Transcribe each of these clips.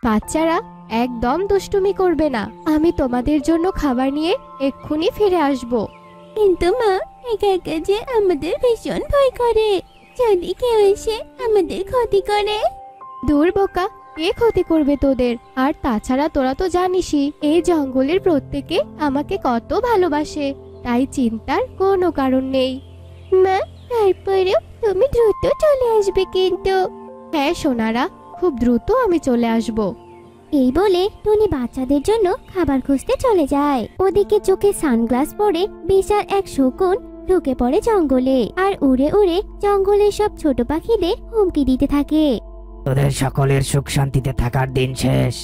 বাচ্চারা, একদম দুষ্টুমি করবে না। আমি তোমাদের জন্য খাবার নিয়ে এক্ষুনি ফিরে আসব। কিন্তু মা, একা একা যে আমাদের ভীষণ ভয় করে। যদি কেউ এসে আমাদের ক্ষতি করে? দূর বোকা, কে ক্ষতি করবে তোদের? আর তাছাড়া তোরা তো জানিসই এই জঙ্গলের প্রত্যেকে আমাকে কত ভালোবাসে, তাই চিন্তার কোনো কারণ নেই। মা, তারপরেও তুমি দ্রুত চলে আসবে কিন্তু। হ্যাঁ সোনারা, খুব দ্রুত আমি চলে আসব। এই বলে টুনি বাচ্চাদের জন্য খাবার খুঁজতে চলে যায়। ওদিকে চোখে সানগ্লাস পরে বিশাল এক শকুন ঢুকে পড়ে জঙ্গলে, আর উড়ে উড়ে জঙ্গলের সব ছোট পাখিদের হুমকি দিতে থাকে। তোদের সকলের সুখ শান্তিতে থাকার দিন শেষ।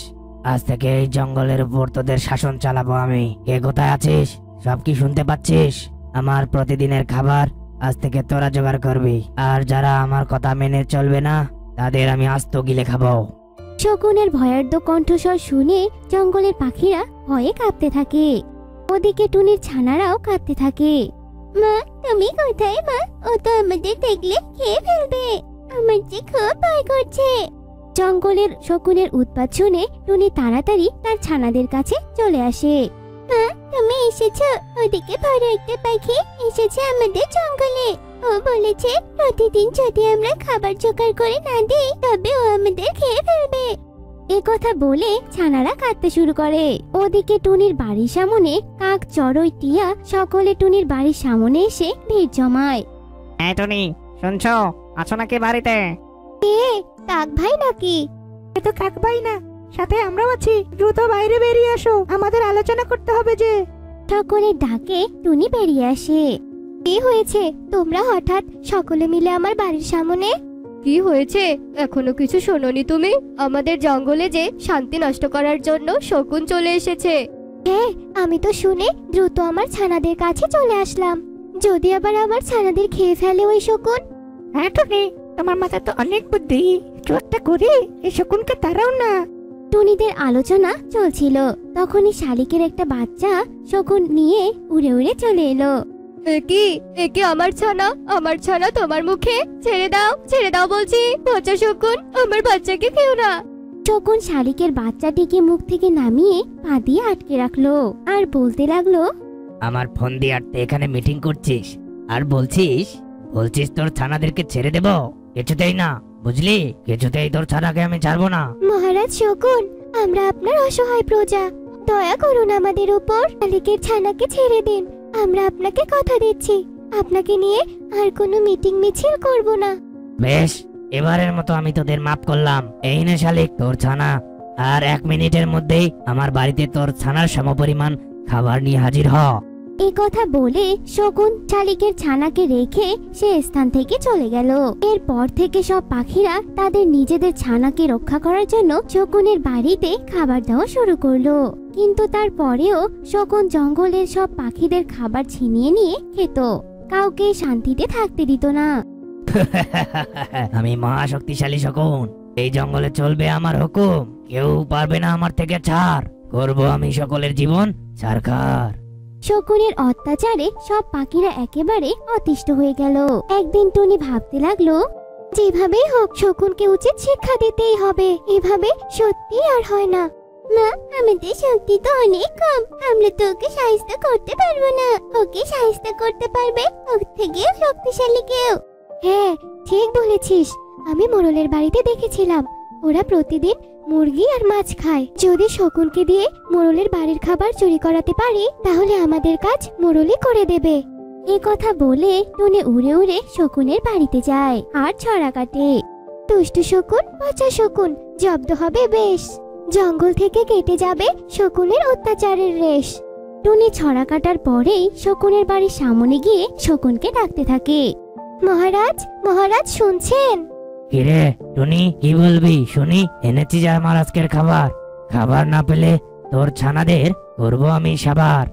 আজ থেকে এই জঙ্গলের উপর তোদের শাসন চালাবো আমি। কে কোথায় আছিস? সব কি শুনতে পাচ্ছিস? আমার প্রতিদিনের খাবার আজ থেকে তোরা জোগাড় করবি, আর যারা আমার কথা মেনে চলবে না তাদের আমি আস্ত গিলে খাবো। শকুনের ভয়ার্ত কণ্ঠস্বর শুনে জঙ্গলের পাখিরা ভয়ে কাঁপতে থাকে। ওদিকে টুনির ছানারাও কাঁদতে থাকে। মা, তুমি কোথায় মা? ও তো আমাদের দেখলে খেয়ে ফেলবে। আমার যে খুব ভয় করছে। জঙ্গলের শকুনের উৎপাত শুনে টুনি তাড়াতাড়ি তার ছানাদের কাছে চলে আসে। মা, তুমি এসেছো? ওদিকে বড় একটা পাখি এসেছে আমাদের জঙ্গলে। ও বলেছে প্রতিদিন যদি আমরা খাবার জোগাড় করে না দিই তবে ও আমাদের খেয়ে ফেলবে। এ কথা বলে ছানারা কাঁদতে শুরু করে। ওদিকে টুনির বাড়ির সামনে কাক, চড়ুই, টিয়া সকলে টুনির বাড়ির সামনে এসে ভিড় জমায়। হ্যাঁ টুনি, শুনছো? আছো নাকি বাড়িতে? কাক ভাই নাকি? এ তো কাক ভাই না, সাথে আমরাও আছি। দ্রুত বাইরে বেরিয়ে আসো, আমাদের আলোচনা করতে হবে যে। সকলের ডাকে টুনি বেরিয়ে আসে। কি হয়েছে? তোমরা হঠাৎ সকলে মিলে আমার বাড়ির সামনে? কি হয়েছে? এখনো কিছু শোনোনি তুমি? আমাদের জঙ্গলে যে শান্তি নষ্ট করার জন্য শকুন চলে এসেছে। হ্যাঁ, আমি তো শুনে দ্রুত আমার ছানাদের কাছে চলে আসলাম। যদি আবার আমার ছানাদের খেয়ে ফেলে ওই শকুন। হ্যাঁ টুনি, তোমার মাথায় তো অনেক বুদ্ধি। কিছু একটা করে এই শকুনকে তাড়াও না। টুনিদের আলোচনা চলছিল, তখনই শালিকের একটা বাচ্চা শকুন নিয়ে উড়ে উড়ে চলে এলো। একি আমার ছানা তোমার মুখে। ছেড়ে দাও বলছি। বাচ্চা শকুন, আমার বাচ্চাকে খেও না। শকুন শালিকের বাচ্চাটিকে মুখ থেকে নামিয়ে পা দিয়ে আটকে রাখলো আর বলতে লাগলো, আমার ফোন দিয়ে আটতে এখানে মিটিং করছিস আর বলছিস তোর ছানাদেরকে ছেড়ে দেব? কিছুতেই না, বুঝলি? কিছুতেই তোর ছানাকে আমি ছাড়বো না। মহারাজ শকুন, আমরা আপনার অসহায় প্রজা, দয়া করুন আমাদের উপর। শালিকের ছানাকে ছেড়ে দিন। আমরা আপনাকে কথা দিচ্ছি, আপনাকে নিয়ে আর কোনো মিটিং মিছিল করব না। বেশ, এবারের মতো আমি তোদের মাফ করলাম। এই নে শালিক তোর ছানা, আর 1 মিনিটের মধ্যেই আমার বাড়িতে তোর ছানার সমপরিমাণ খাবার নিয়ে হাজির হ। এই কথা বলে শকুন শালিকের ছানাকে রেখে সে স্থান থেকে চলে গেল। এরপর থেকে সব পাখিরা তাদের নিজেদের ছানাকে রক্ষা করার জন্য শকুনের বাড়িতে খাবার দেওয়া শুরু করলো। কিন্তু তারপরেও শকুন জঙ্গলের সব পাখিদের খাবার ছিনিয়ে নিয়ে খেত, কাউকে শান্তিতে থাকতে দিত না। আমি মহাশক্তিশালী শকুন, এই জঙ্গলে চলবে আমার হুকুম। কেউ পারবে না আমার থেকে ছাড়। করব আমি সকলের জীবন ছারখার। শকুনের অত্যাচারে সব পাখিরা একেবারে অতিষ্ঠ হয়ে গেল। একদিন টুনি ভাবতে লাগলো, যেভাবেই হোক শকুনকে উচিত শিক্ষা দিতেই হবে। এভাবে সত্যি আর হয় না। মা, আমাদের শক্তি তো অনেক কম, আমরা তো ওকে সাহায্য করতে পারবো না। ওকে সাহায্য করতে পারবে ওর থেকেও শক্তিশালী কেউ। হ্যাঁ, ঠিক বলেছিস। আমি মোড়লের বাড়িতে দেখেছিলাম ওরা প্রতিদিন মুরগি আর মাছ খায়। যদি শকুনকে দিয়ে মোড়লের বাড়ির খাবার চুরি করাতে পারি তাহলে আমাদের কাজ মোড়লই করে দেবে। এ কথা বলে টুনি উড়ে উড়ে শকুনের বাড়িতে যায় আর ছড়া কাটে। দুষ্টু শকুন, বাচ্চা শকুন, জব্দ হবে বেশ। জঙ্গল থেকে কেটে যাবে শকুনের অত্যাচারের রেশ। টুনি ছড়া কাটার পরেই শকুনের বাড়ির সামনে গিয়ে শকুনকে ডাকতে থাকে। মহারাজ, মহারাজ শুনছেন? কিরে টুনি, কি বলবি শুনি? এনেছি যা আমার আজকের খাবার। খাবার না পেলে তোর ছানাদের করবো আমি সাবার।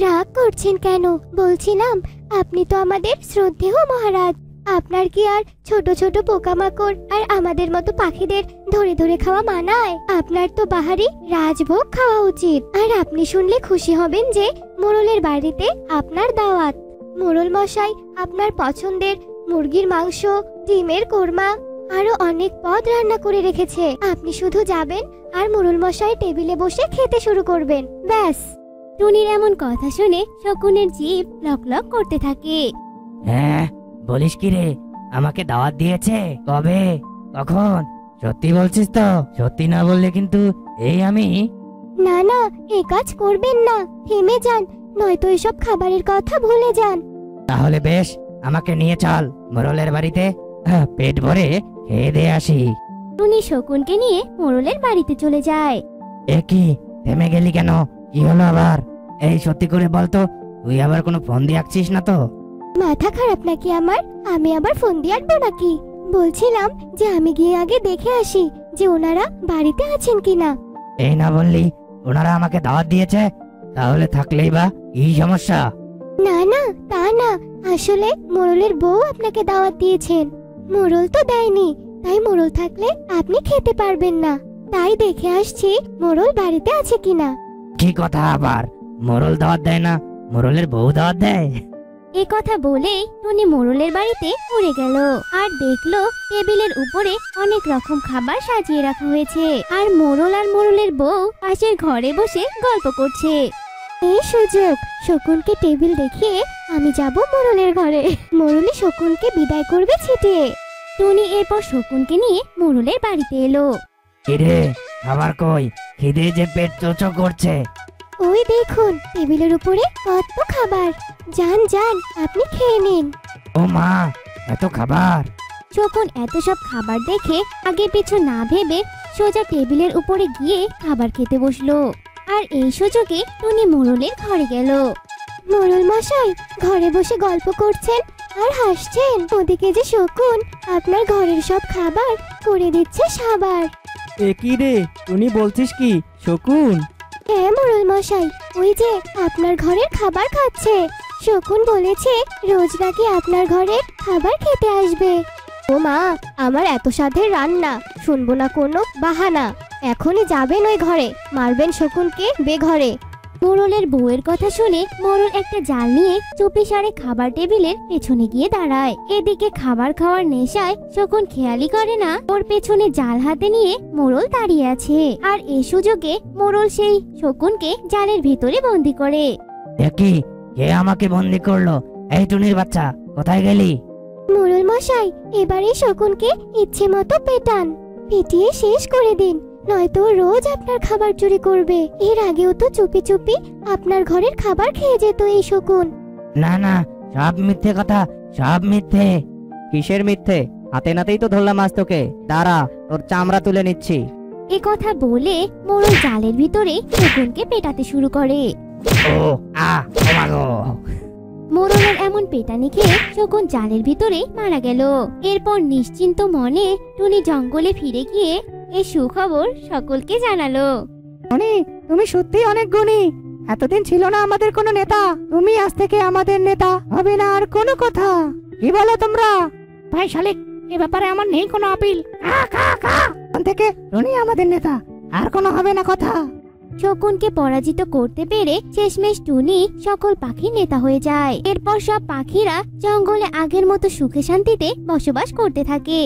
রাগ করছেন কেন? বলছিলাম আপনি তো আমাদের শ্রদ্ধেয় মহারাজ। আপনার কি আর ছোট ছোট পোকামাকড় আর আমাদের মতো পাখিদের ধরে ধরে খাওয়া মানায়? আপনার তো বাহারি রাজভোগ খাওয়া উচিত। আর আপনি শুনলে খুশি হবেন যে মোড়লের বাড়িতে আপনার দাওয়াত। মোড়ল মশাই আপনার পছন্দের মুরগির মাংস, ডিমের কোরমা আরো অনেক পদ রান্না করে রেখেছে। আপনি শুধু যাবেন আর মোড়ল মশাই টেবিলে বসে খেতে শুরু করবেন, ব্যাস। টুনির এমন কথা শুনে শকুনের জিভ লক লক করতে থাকে। হ্যাঁ, বলিস কি রে? আমাকে দাওয়াত দিয়েছে? কবে? কখন? সত্যি বলছিস তো? সত্যি না বললে কিন্তু এই আমি। না না, এ কাজ করবেন না, থেমে যান, নয়তো এসব খাবারের কথা ভুলে যান। তাহলে বেশ, আমাকে নিয়ে চল মোড়লের বাড়িতে, পেট ভরে খেয়ে দিয়ে আসি। টুনি শকুনকে নিয়ে মোড়লের বাড়িতে চলে যায়। এ কি, থেমে গেলি কেন? কি হলো আবার? এই সত্যি করে বল তো, তুই আবার কোনো ফোন দিয়ে আঁকছিস না তো? মাথা খারাপ নাকি আমার? আমি আবার ফোন দিয়ে আঁটবো নাকি? বলছিলাম যে আমি গিয়ে আগে দেখে আসি যে ওনারা বাড়িতে আছেন কিনা। এই না বললি ওনারা আমাকে দাওয়াত দিয়েছে? তাহলে থাকলেই বা কি সমস্যা? না না, তা না, আসলে মোড়লের বউ আপনাকে দাওয়াত দিয়েছেন। মোড়ল তো দেয়নি, তাই মোড়ল থাকলে আপনি খেতে পারবেন না। তাই দেখে আসছি মোড়ল বাড়িতে আছে কিনা। কি কথা আবার? মোড়ল দাওয়াত দেয় না, মোড়লের বউ দাওয়াত দেয়? এ কথা বলেই টুনি মোড়লের বাড়িতে উড়ে গেল আর দেখলো টেবিলের উপরে অনেক রকম খাবার সাজিয়ে রাখা হয়েছে আর মোড়লের বউ পাশের ঘরে বসে গল্প করছে। এই সুযোগ, শকুনকে টেবিল দেখিয়ে আমি যাব মোড়লের ঘরে। মোড়লে শকুনকে বিদায় করবে ছিটিয়ে। টুনি এরপর শকুনকে নিয়ে মোড়লের বাড়িতে এলো। কিরে, খাবার কই? খিদে যে পেট চোচো করছে। ওই দেখুন টেবিলের উপরে কত খাবার। যান যান, আপনি খেয়ে নিন। ও মা, এত খাবার! শকুন এত সব খাবার দেখে আগে পিছু না ভেবে সোজা টেবিলের উপরে গিয়ে খাবার খেতে বসলো। আর এই সুযোগে টুনি মোড়লের ঘরে গেল। মোড়ল মশাই, ঘরে বসে গল্প করছেন আর হাসছেন, ওদিকে যে শকুন আপনার ঘরের সব খাবার করে দিচ্ছে সাবার। এ কি রে, টুনি বলছিস কি? শকুন? হ্যাঁ মোড়ল মশাই, ওই যে আপনার ঘরের খাবার খাচ্ছে। শকুন বলেছে রোজ নাকি আপনার ঘরের খাবার খেতে আসবে। ও মা, আমার এত স্বাদের রান্না, শুনবো না কোনো বাহানা। এখনই যাবেন ওই ঘরে, মারবেন শকুনকে বেঘরে। মোড়লের বউয়ের কথা শুনে মোড়ল একটা জাল নিয়ে চুপিসারে খাবার টেবিলের পেছনে গিয়ে দাঁড়ায়। এদিকে খাবার খাওয়ার নেশায় শকুন খেয়ালি করে না ওর পেছনে জাল হাতে নিয়ে মোড়ল দাঁড়িয়ে আছে। আর এই সুযোগে মোড়ল সেই শকুনকে জালের ভিতরে বন্দি করে। কি, কে আমাকে বন্দি করলো? এই টুনির বাচ্চা, কোথায় গেলি? মোড়ল মশাই, এবারে শকুনকে ইচ্ছে মতো পেটান, পিটিয়ে শেষ করে দিন, নয়তো রোজ আপনার খাবার চুরি করবে। এর আগেও তো চুপি চুপি আপনার ঘরের খাবার খেয়ে যেত এই শকুন। না না, সব মিথ্যে কথা, সব মিথ্যে। কিসের মিথ্যে? হাতে নাতেই তো ধরলাম আজ তোকে। দাঁড়া, তোর চামড়া তুলে নিচ্ছি। এ কথা বলে মোড়ল জালের ভিতরে শকুনকে পেটাতে শুরু করে। ও আ, ও মা গো! মোড়লের এমন পেটানি খেয়ে শকুন জালের ভিতরে মারা গেল। এরপর নিশ্চিন্ত মনে টুনি জঙ্গলে ফিরে গিয়ে এই সুখবর সকলকে জানালো। তুমি সত্যি অনেক গুণী। এতদিন ছিল না আমাদের কোনো নেতা, তুমি আজ থেকে আমাদের নেতা, হবে না আর কোনো কথা। কি বলো তোমরা? ভাই শালিক, এ ব্যাপারে আমার নেই কোনো আপিল। এখন থেকে টুনি আমাদের নেতা, আর কোনো হবে না কথা। শকুনকে পরাজিত করতে পেরে শেষমেশ টুনি সকল পাখির নেতা হয়ে যায়। এরপর সব পাখিরা জঙ্গলে আগের মতো সুখে শান্তিতে বসবাস করতে থাকে।